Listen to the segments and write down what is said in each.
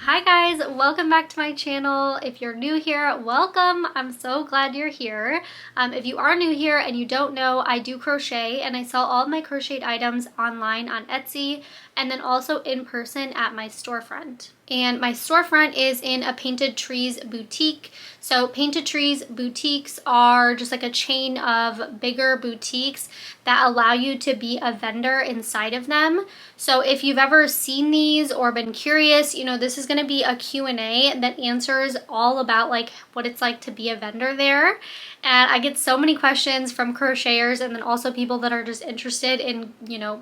Hi guys, welcome back to my channel. If you're new here, welcome. I'm so glad you're here. If you are new here and you don't know, I do crochet and I sell all of my crocheted items online on Etsy and then also in person at my storefront. And my storefront is in a Painted Trees boutique. So Painted Trees boutiques are just like a chain of bigger boutiques that allow you to be a vendor inside of them. So if you've ever seen these or been curious, you know, this is going to be a Q&A that answers all about like what it's like to be a vendor there. And I get so many questions from crocheters and then also people that are just interested in, you know,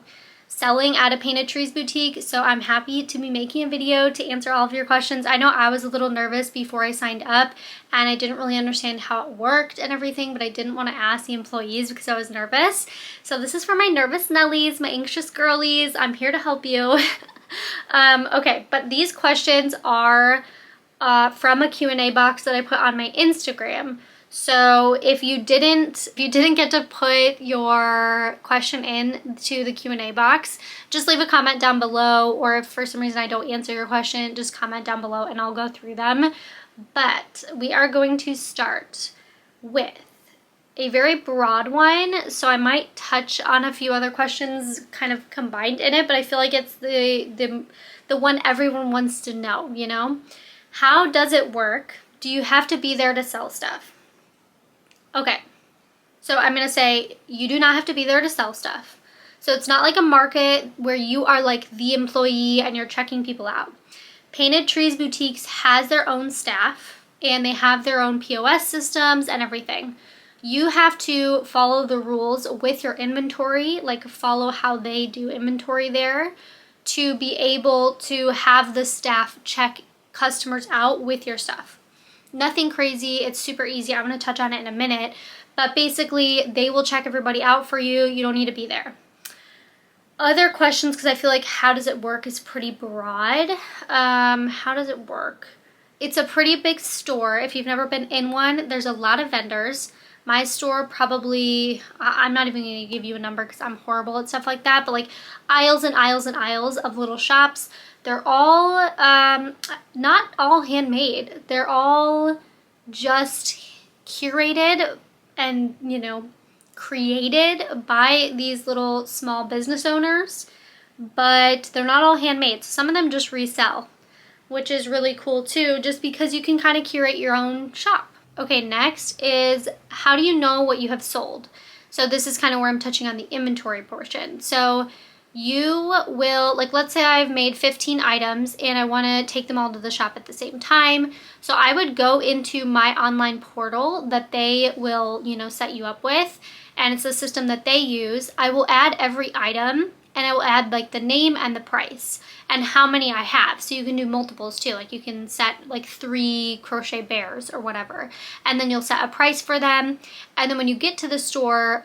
selling at a Painted Trees boutique. So I'm happy to be making a video to answer all of your questions. I know I was a little nervous before I signed up and I didn't really understand how it worked and everything, but I didn't want to ask the employees because I was nervous. So this is for my nervous Nellies, my anxious girlies. I'm here to help you. Okay, but these questions are from a Q&A box that I put on my Instagram. So if you didn't get to put your question in to the Q&A box, just leave a comment down below, or if for some reason I don't answer your question, just comment down below and I'll go through them. But we are going to start with a very broad one, so I might touch on a few other questions kind of combined in it, but I feel like it's the one everyone wants to know, you know? How does it work? Do you have to be there to sell stuff? Okay, so I'm gonna say you do not have to be there to sell stuff. So it's not like a market where you are like the employee and you're checking people out. Painted Trees boutiques has their own staff and they have their own POS systems and everything. You have to follow the rules with your inventory, like follow how they do inventory there, to be able to have the staff check customers out with your stuff. Nothing crazy, it's super easy. I'm going to touch on it in a minute, but basically they will check everybody out for you. You don't need to be there. Other questions, because I feel like how does it work is pretty broad. How does it work? It's a pretty big store. If you've never been in one, there's a lot of vendors. My store probably, I'm not even going to give you a number because I'm horrible at stuff like that, but like aisles and aisles and aisles of little shops. They're all, not all handmade. They're all just curated and, you know, created by these little small business owners, but they're not all handmade. So some of them just resell, which is really cool too, just because you can kind of curate your own shop. Okay, next is how do you know what you have sold? So this is kind of where I'm touching on the inventory portion. So you will, like let's say I've made 15 items and I want to take them all to the shop at the same time. So I would go into my online portal that they will, you know, set you up with, and it's a system that they use. I will add every item and I will add like the name and the price and how many I have. So you can do multiples too. Like you can set like 3 crochet bears or whatever, and then you'll set a price for them. And then when you get to the store,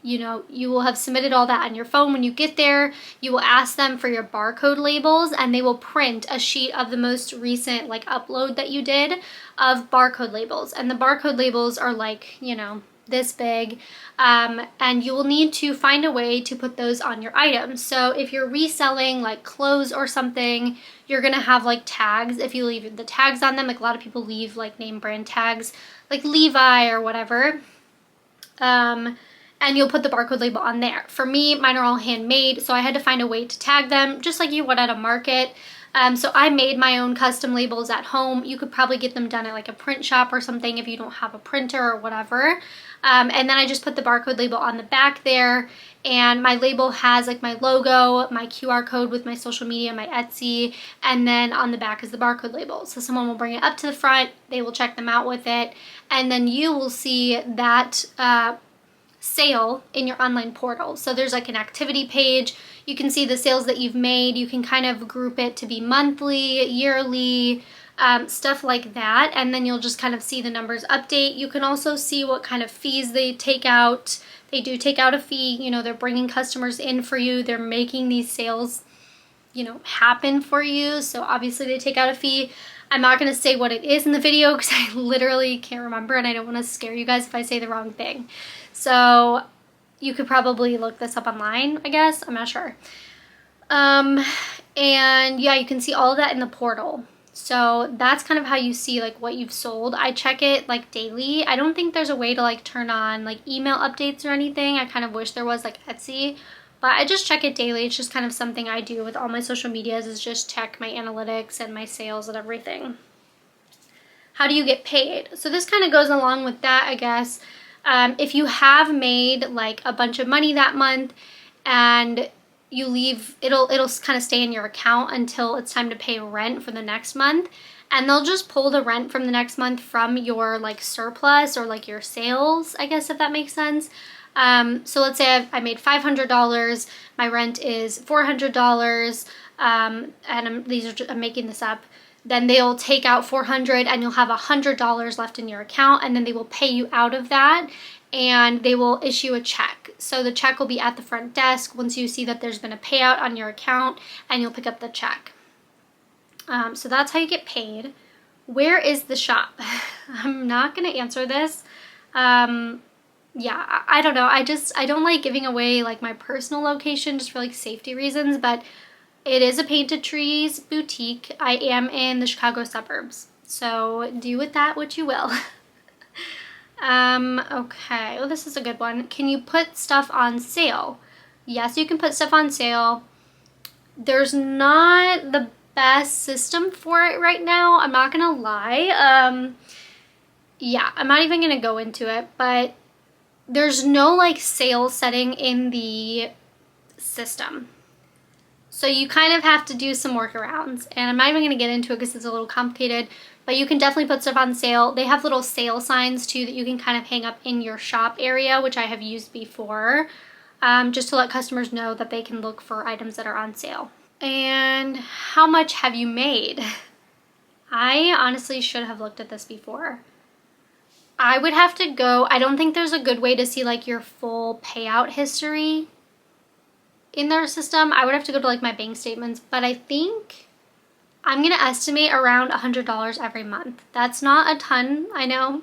you know, you will have submitted all that on your phone. When you get there, you will ask them for your barcode labels and they will print a sheet of the most recent like upload that you did of barcode labels. And the barcode labels are like, you know, this big, and you will need to find a way to put those on your items. So if you're reselling like clothes or something, you're gonna have like tags. If you leave the tags on them, like a lot of people leave like name brand tags like Levi or whatever, and you'll put the barcode label on there. For me, mine are all handmade, so I had to find a way to tag them just like you would at a market. So I made my own custom labels at home. You could probably get them done at like a print shop or something if you don't have a printer or whatever. And then I just put the barcode label on the back there, and my label has like my logo, my QR code with my social media, my Etsy, and then on the back is the barcode label. So someone will bring it up to the front, they will check them out with it, and then you will see that sale in your online portal. So there's like an activity page. You can see the sales that you've made. You can kind of group it to be monthly, yearly, stuff like that, and then you'll just kind of see the numbers update. You can also see what kind of fees they take out. They do take out a fee. You know, they're bringing customers in for you. They're making these sales, you know, happen for you. So obviously they take out a fee. I'm not going to say what it is in the video because I literally can't remember and I don't want to scare you guys if I say the wrong thing. So you could probably look this up online, I guess. I'm not sure. And yeah, you can see all of that in the portal. So that's kind of how you see like what you've sold. I check it like daily. I don't think there's a way to like turn on like email updates or anything. I kind of wish there was like Etsy, but I just check it daily. It's just kind of something I do with all my social medias, is just check my analytics and my sales and everything. How do you get paid? So this kind of goes along with that, I guess. If you have made like a bunch of money that month and you leave, it'll kind of stay in your account until it's time to pay rent for the next month, and they'll just pull the rent from the next month from your like surplus or like your sales, I guess, if that makes sense. So let's say I made $500, my rent is $400, and I'm making this up. Then they'll take out $400 and you'll have $100 left in your account, and then they will pay you out of that and they will issue a check. So the check will be at the front desk once you see that there's been a payout on your account, and you'll pick up the check. So that's how you get paid. Where is the shop? I'm not going to answer this. Yeah, I don't know. I don't like giving away like my personal location just for like safety reasons, but it is a Painted Trees boutique. I am in the Chicago suburbs, so do with that what you will. Okay, well, this is a good one. Can you put stuff on sale? Yes, you can put stuff on sale. There's not the best system for it right now, I'm not gonna lie. Yeah, I'm not even gonna go into it, but there's no like sale setting in the system. So you kind of have to do some workarounds, and I'm not even going to get into it because it's a little complicated, but you can definitely put stuff on sale. They have little sale signs too that you can kind of hang up in your shop area, which I have used before, just to let customers know that they can look for items that are on sale. And how much have you made? I honestly should have looked at this before. I would have to go, I don't think there's a good way to see like your full payout history in their system. I would have to go to like my bank statements, but I think I'm gonna estimate around $100 every month. That's not a ton, I know,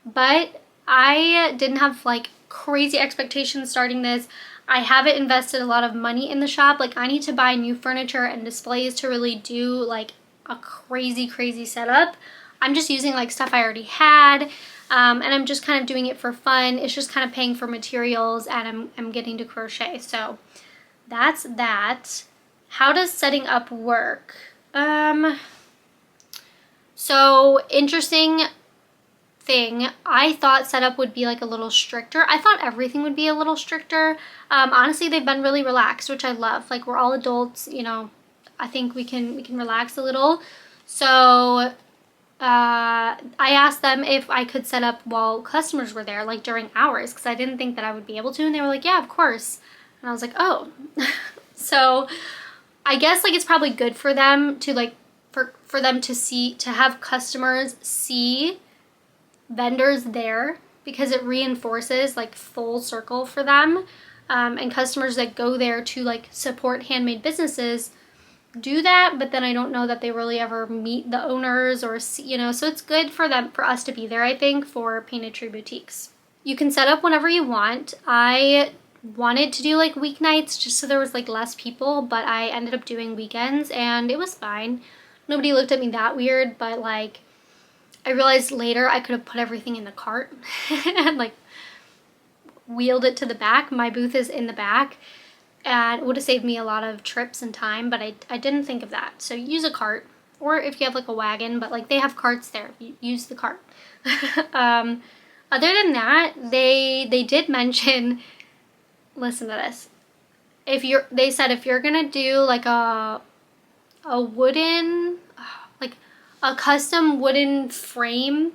but I didn't have like crazy expectations starting this. I haven't invested a lot of money in the shop. Like, I need to buy new furniture and displays to really do like a crazy setup. I'm just using like stuff I already had, and I'm just kind of doing it for fun. It's just kind of paying for materials, and I'm getting to crochet. So that's that. How does setting up work? So interesting thing. I thought setup would be like a little stricter. I thought everything would be a little stricter. Honestly, they've been really relaxed, which I love. Like, we're all adults, you know. I think we can relax a little. So I asked them if I could set up while customers were there, like during hours, because I didn't think that I would be able to, and they were like, yeah, of course. And I was like, oh. So I guess like it's probably good for them to like for them to see, to have customers see vendors there, because it reinforces like full circle for them, and customers that go there to like support handmade businesses do that, but then I don't know that they really ever meet the owners or see, you know, so it's good for them, for us to be there, I think, for Painted Tree boutiques. You can set up whenever you want. I wanted to do like weeknights just so there was like less people, but I ended up doing weekends and it was fine. Nobody looked at me that weird, but like I realized later I could have put everything in the cart and like wheeled it to the back. My booth is in the back, and it would have saved me a lot of trips and time, but I didn't think of that. So use a cart, or if you have like a wagon, but like they have carts there, use the cart. Other than that, they did mention, listen to this, they said if you're gonna do like a wooden, like a custom wooden frame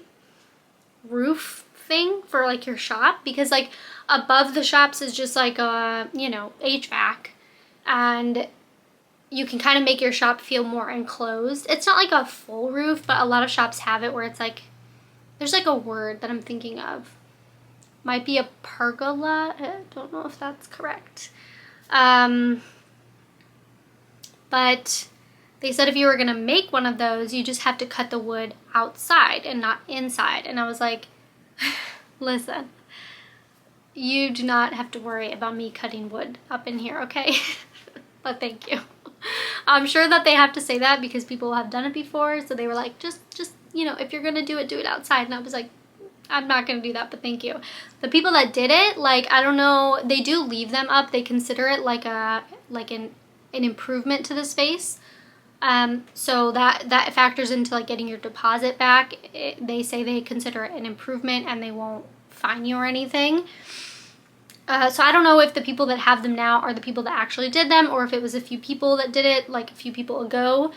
roof thing for like your shop, because like above the shops is just like a, you know, HVAC, and you can kind of make your shop feel more enclosed. It's not like a full roof, but a lot of shops have it where it's like, there's like a word that I'm thinking of. Might be a pergola. I don't know if that's correct. But they said if you were gonna make one of those, you just have to cut the wood outside and not inside. And I was like, listen, you do not have to worry about me cutting wood up in here, okay? But thank you. I'm sure that they have to say that because people have done it before. So they were like, just, you know, if you're going to do it outside. And I was like, I'm not going to do that, but thank you. The people that did it, like, I don't know, they do leave them up. They consider it like an improvement to the space. So that factors into like getting your deposit back. They say they consider it an improvement and they won't fine you or anything. So I don't know if the people that have them now are the people that actually did them or if it was a few people that did it like a few people ago.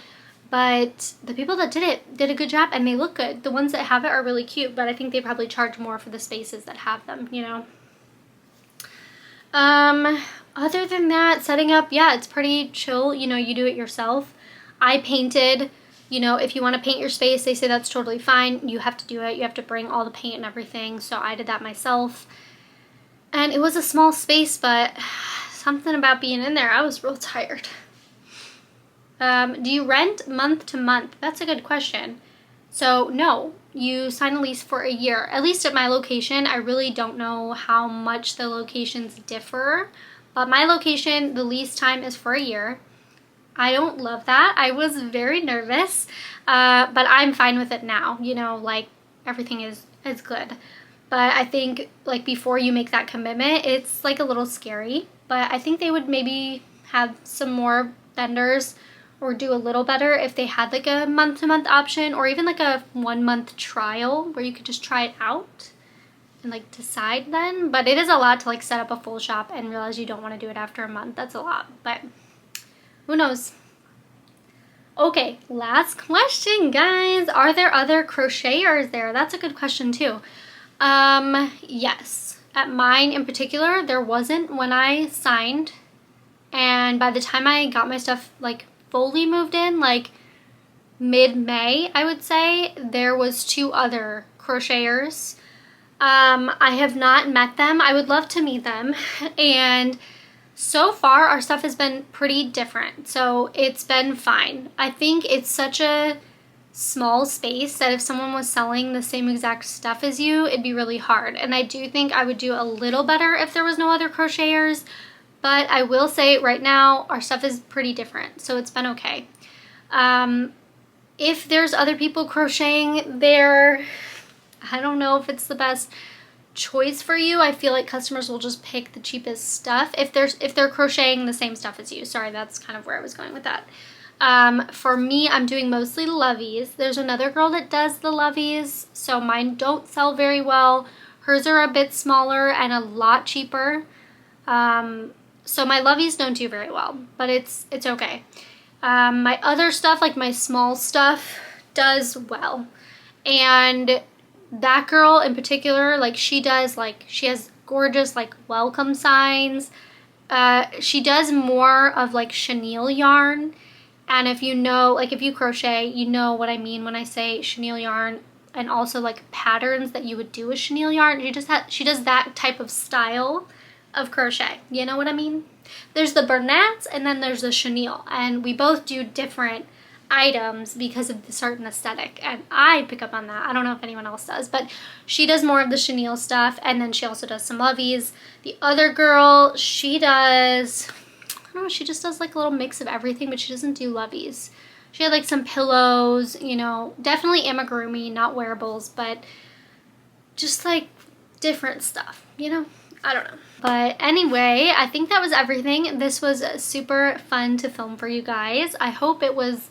But the people that did it did a good job and they look good. The ones that have it are really cute, but I think they probably charge more for the spaces that have them, you know. Other than that, setting up, yeah, it's pretty chill. You know, you do it yourself. I painted, you know, if you want to paint your space, they say that's totally fine. You have to do it. You have to bring all the paint and everything. So I did that myself. And it was a small space, but something about being in there, I was real tired. Do you rent month to month? That's a good question. So no, you sign a lease for a year. At least at my location, I really don't know how much the locations differ. But my location, the lease time is for a year. I don't love that. I was very nervous, but I'm fine with it now. You know, like everything is good. But I think like before you make that commitment, it's like a little scary. But I think they would maybe have some more vendors or do a little better if they had like a month-to-month option or even like a 1-month trial where you could just try it out and like decide then. But it is a lot to like set up a full shop and realize you don't want to do it after a month. That's a lot, but who knows? Okay, last question, guys. Are there other crocheters there? That's a good question too. Yes. At mine in particular, there wasn't when I signed. And by the time I got my stuff like fully moved in, like mid-May, I would say, there was 2 other crocheters. I have not met them. I would love to meet them. And so far, our stuff has been pretty different. So it's been fine. I think it's such a small space that if someone was selling the same exact stuff as you, it'd be really hard. And I do think I would do a little better if there was no other crocheters. But I will say right now, our stuff is pretty different, so it's been okay. If there's other people crocheting there, I don't know if it's the best choice for you. I feel like customers will just pick the cheapest stuff if they're crocheting the same stuff as you. Sorry, that's kind of where I was going with that. For me, I'm doing mostly Lovies. There's another girl that does the Lovies, so mine don't sell very well. Hers are a bit smaller and a lot cheaper. So my Lovies don't do very well, but it's okay. My other stuff, like my small stuff, does well. And that girl in particular, like she has gorgeous like welcome signs. She does more of like chenille yarn. And if you know, like if you crochet, you know what I mean when I say chenille yarn, and also like patterns that you would do with chenille yarn. She does that type of style of crochet. You know what I mean? There's the Bernats and then there's the chenille, and we both do different items because of the certain aesthetic, and I pick up on that. I don't know if anyone else does, but she does more of the chenille stuff, and then she also does some Lovies. The other girl, she does, I don't know, she just does like a little mix of everything, but she doesn't do Lovies. She had like some pillows, you know, definitely amigurumi, not wearables, but just like different stuff, you know? I don't know. But anyway, I think that was everything. This was super fun to film for you guys. I hope it was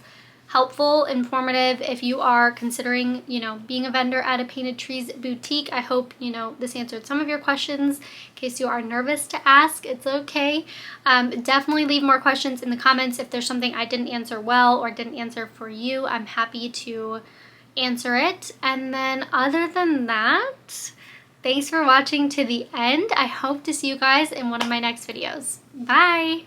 helpful, informative. If you are considering, you know, being a vendor at a Painted Trees boutique, I hope, you know, this answered some of your questions. In case you are nervous to ask, it's okay. Definitely leave more questions in the comments. If there's something I didn't answer well or didn't answer for you, I'm happy to answer it. And then other than that, thanks for watching to the end. I hope to see you guys in one of my next videos. Bye!